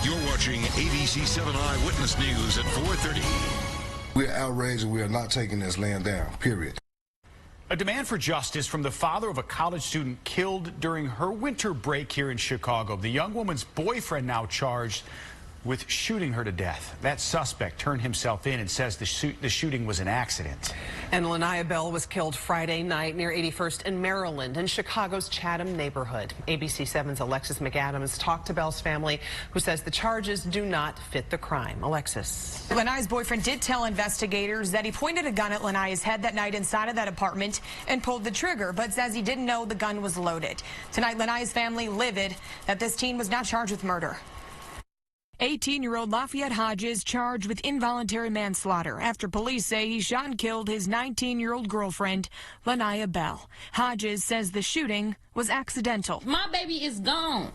You're watching ABC 7 Eyewitness News at 4:30. We're outraged and we are not taking this laying down, period. A demand for justice from the father of a college student killed during her winter break here in Chicago. The young woman's boyfriend now charged with shooting her to death. That suspect turned himself in and says the shooting was an accident. And Lanaya Bell was killed Friday night near 81st in Maryland in Chicago's Chatham neighborhood. ABC 7's Alexis McAdams talked to Bell's family, who says the charges do not fit the crime. Alexis. Lanaya's boyfriend did tell investigators that he pointed a gun at Lanaya's head that night inside of that apartment and pulled the trigger, but says he didn't know the gun was loaded. Tonight, Lanaya's family livid that this teen was not charged with murder. 18-year-old Lafayette Hodges charged with involuntary manslaughter after police say he shot and killed his 19-year-old girlfriend, Lanaya Bell. Hodges says the shooting was accidental. My baby is gone.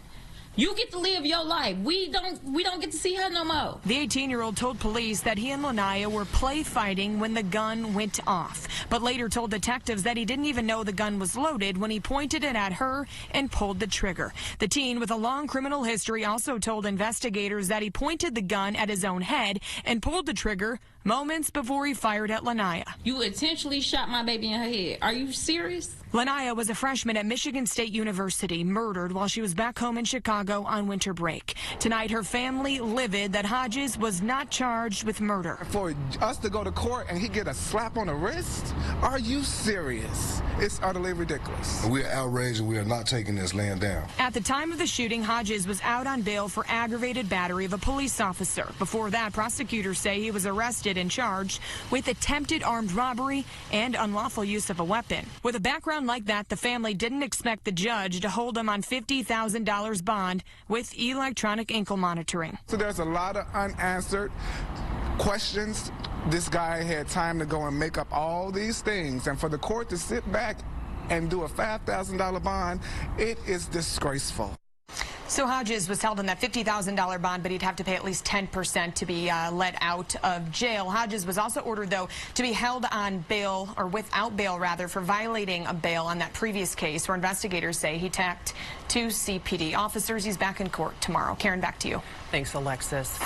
You get to live your life. We don't get to see her no more. The 18-year-old told police that he and Lanaya were play fighting when the gun went off, but later told detectives that he didn't even know the gun was loaded when he pointed it at her and pulled the trigger. The teen with a long criminal history also told investigators that he pointed the gun at his own head and pulled the trigger moments before he fired at Lanaya. You intentionally shot my baby in her head. Are you serious? Lanaya was a freshman at Michigan State University, murdered while she was back home in Chicago on winter break. Tonight, her family livid that Hodges was not charged with murder. For us to go to court and he get a slap on the wrist? Are you serious? It's utterly ridiculous. We're outraged and we are not taking this laying down. At the time of the shooting, Hodges was out on bail for aggravated battery of a police officer. Before that, prosecutors say he was arrested and charged with attempted armed robbery and unlawful use of a weapon. With a background like that, the family didn't expect the judge to hold him on $50,000 bond with electronic ankle monitoring. So there's a lot of unanswered questions. This guy had time to go and make up all these things, and for the court to sit back and do a $5,000 bond, it is disgraceful. So Hodges was held on that $50,000 bond, but he'd have to pay at least 10% to be let out of jail. Hodges was also ordered, though, to be held on bail, or without bail, rather, for violating a bail on that previous case where investigators say he attacked 2 CPD officers. He's back in court tomorrow. Karen, back to you. Thanks, Alexis.